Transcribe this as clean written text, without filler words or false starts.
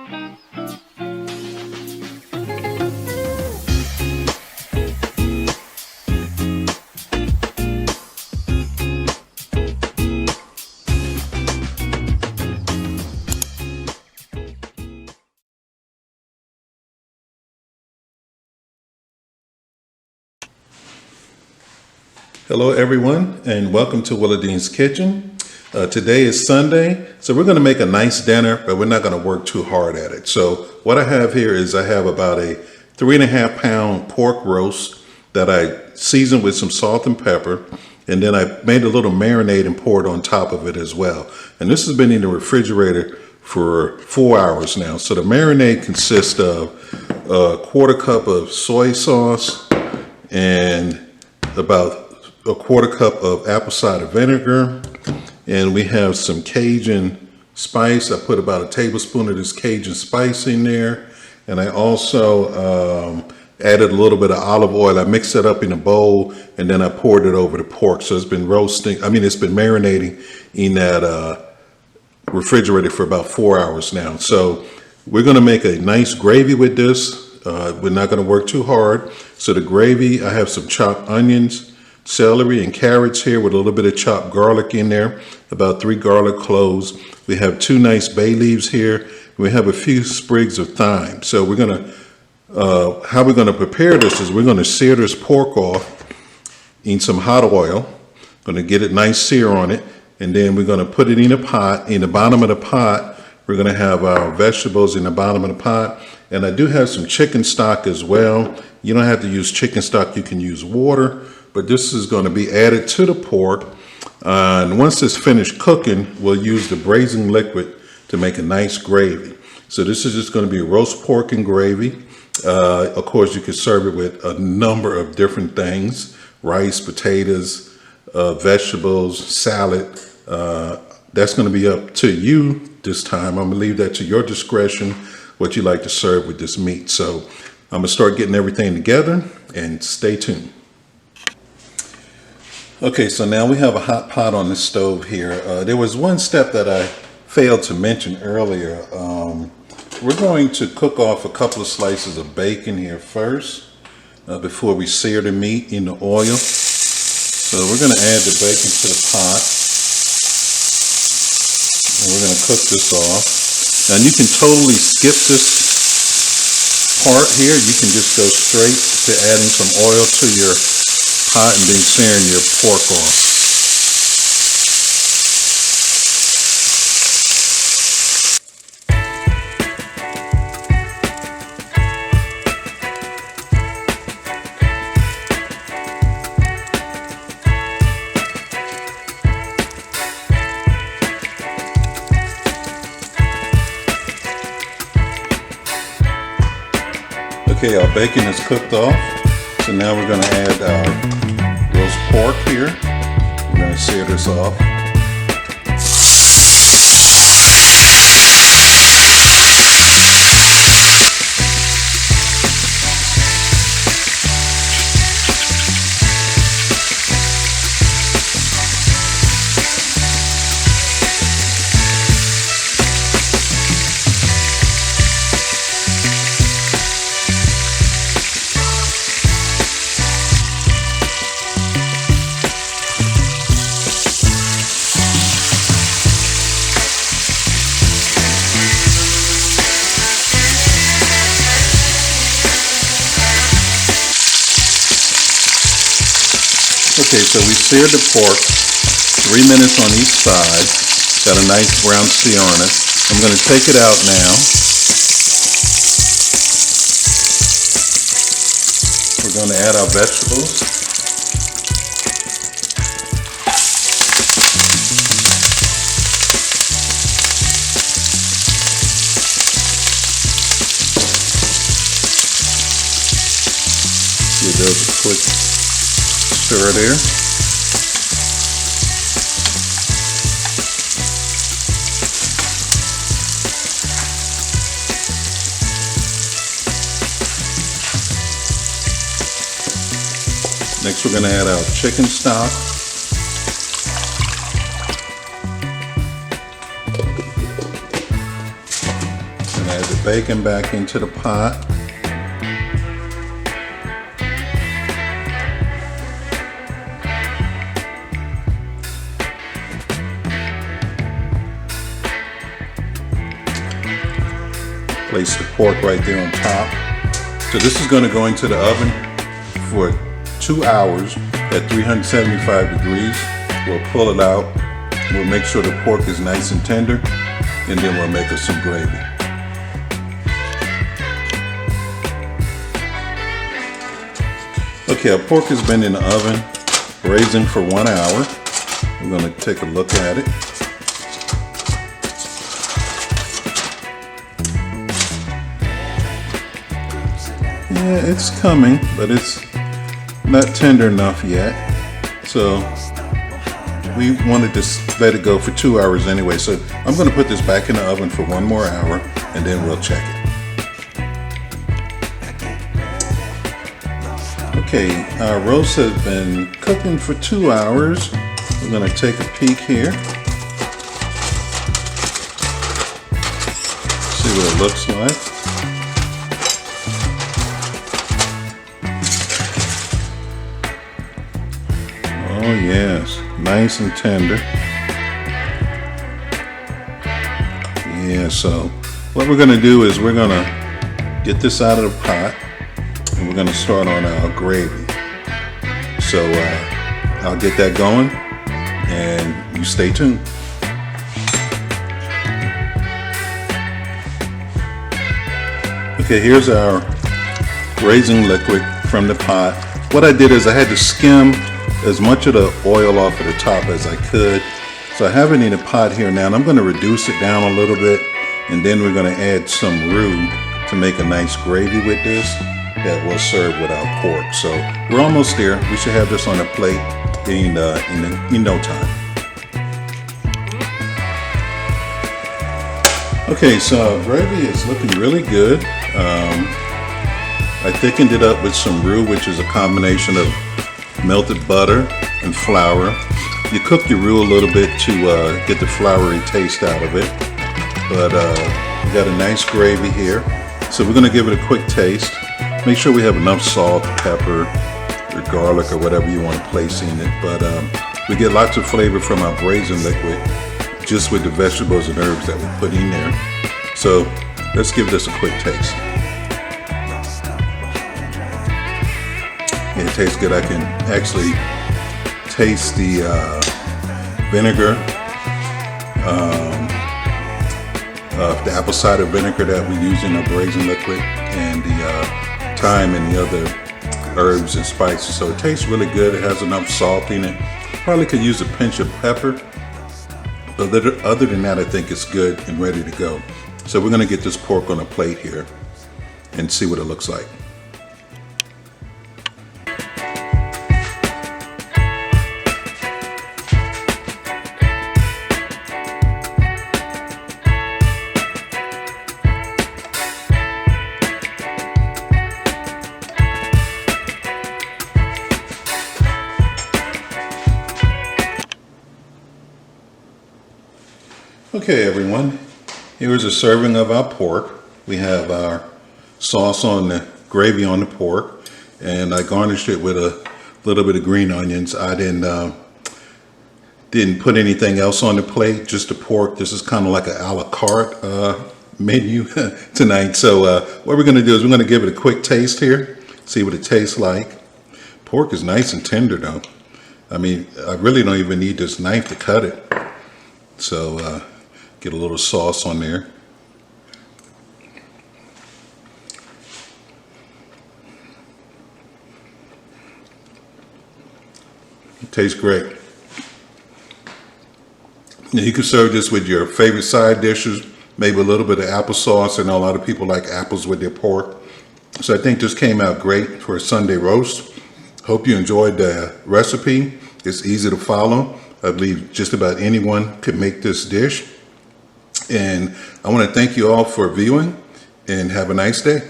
Hello everyone and welcome to Willadine's Kitchen. Today is Sunday, so we're going to make a nice dinner, but we're not going to work too hard at it. So what I have here is I have about a 3.5 pound pork roast that I seasoned with some salt and pepper, and then I made a little marinade and poured on top of it as well. And this has been in the refrigerator for 4 hours now. So the marinade consists of a 1/4 cup of soy sauce and about a 1/4 cup of apple cider vinegar, and we have some Cajun spice. I put about a tablespoon of this Cajun spice in there, and I also added a little bit of olive oil. I mixed it up in a bowl, and then I poured it over the pork. So it's been it's been marinating in that refrigerator for about 4 hours now. So we're gonna make a nice gravy with this. We're not gonna work too hard. So the gravy, I have some chopped onions, celery and carrots here with a little bit of chopped garlic in there, about 3 garlic cloves. We have 2 nice bay leaves here. We have a few sprigs of thyme. So we're gonna, how we're gonna prepare this is we're gonna sear this pork off in some hot oil. Gonna get it nice sear on it, and then we're gonna put it in a pot. In the bottom of the pot, we're gonna have our vegetables in the bottom of the pot. And I do have some chicken stock as well. You don't have to use chicken stock, you can use water. But this is going to be added to the pork. And once it's finished cooking, we'll use the braising liquid to make a nice gravy. So this is just going to be roast pork and gravy. Of course, you can serve it with a number of different things: rice, potatoes, vegetables, salad. That's going to be up to you this time. I'm going to leave that to your discretion, what you like to serve with this meat. So I'm going to start getting everything together, and stay tuned. Okay, so now we have a hot pot on the stove here. There was one step that I failed to mention earlier. We're going to cook off a couple of slices of bacon here first before we sear the meat in the oil. So we're going to add the bacon to the pot, and we're going to cook this off. And you can totally skip this part here. You can just go straight to adding some oil to your pot and then searing your pork off. Okay, our bacon is cooked off. So now we're going to add roast pork here. We're going to sear this off. Okay, so we seared the pork 3 minutes on each side. Got a nice brown sear on it. I'm going to take it out now. We're going to add our vegetables. Give those a quick stir there. Next we're going to add our chicken stock. And add the bacon back into the pot. Place the pork right there on top. So this is going to go into the oven for 2 hours at 375 degrees. We'll pull it out. We'll make sure the pork is nice and tender, and then we'll make us some gravy. Okay, our pork has been in the oven, braising for 1 hour. We're going to take a look at it. Yeah, it's coming, but it's not tender enough yet. So we wanted to let it go for 2 hours anyway. So I'm going to put this back in the oven for 1 more hour, and then we'll check it. Okay, our roast has been cooking for 2 hours. We're going to take a peek here. See what it looks like. Oh yes, nice and tender. Yeah, so what we're going to do is we're going to get this out of the pot, and we're going to start on our gravy. So I'll get that going, and you stay tuned. Okay, here's our raising liquid from the pot. What I did is I had to skim as much of the oil off of the top as I could. So I have it in a pot here now, and I'm going to reduce it down a little bit, and then we're going to add some roux to make a nice gravy with this that we'll serve with our pork. So we're almost there. We should have this on a plate in no time. Okay, so our gravy is looking really good. I thickened it up with some roux, which is a combination of melted butter and flour. You cook your roux a little bit to get the floury taste out of it. But we got a nice gravy here. So we're going to give it a quick taste. Make sure we have enough salt, pepper, or garlic, or whatever you want to place in it. But we get lots of flavor from our braising liquid just with the vegetables and herbs that we put in there. So let's give this a quick taste. It tastes good. I can actually taste the vinegar, the apple cider vinegar that we use in our braising liquid, and the thyme and the other herbs and spices. So it tastes really good. It has enough salt in it. Probably could use a pinch of pepper. But other than that, I think it's good and ready to go. So we're going to get this pork on a plate here and see what it looks like. Okay everyone, here's a serving of our pork. We have our sauce on the gravy on the pork, and I garnished it with a little bit of green onions. I didn't put anything else on the plate, just the pork. This is kind of like an a la carte menu tonight. So what we're going to do is we're going to give it a quick taste here, see what it tastes like. Pork is nice and tender though. I mean, I really don't even need this knife to cut it. So get a little sauce on there. It tastes great. Now you can serve this with your favorite side dishes, maybe a little bit of applesauce. I know a lot of people like apples with their pork. So I think this came out great for a Sunday roast. Hope you enjoyed the recipe. It's easy to follow. I believe just about anyone could make this dish. And I want to thank you all for viewing, and have a nice day.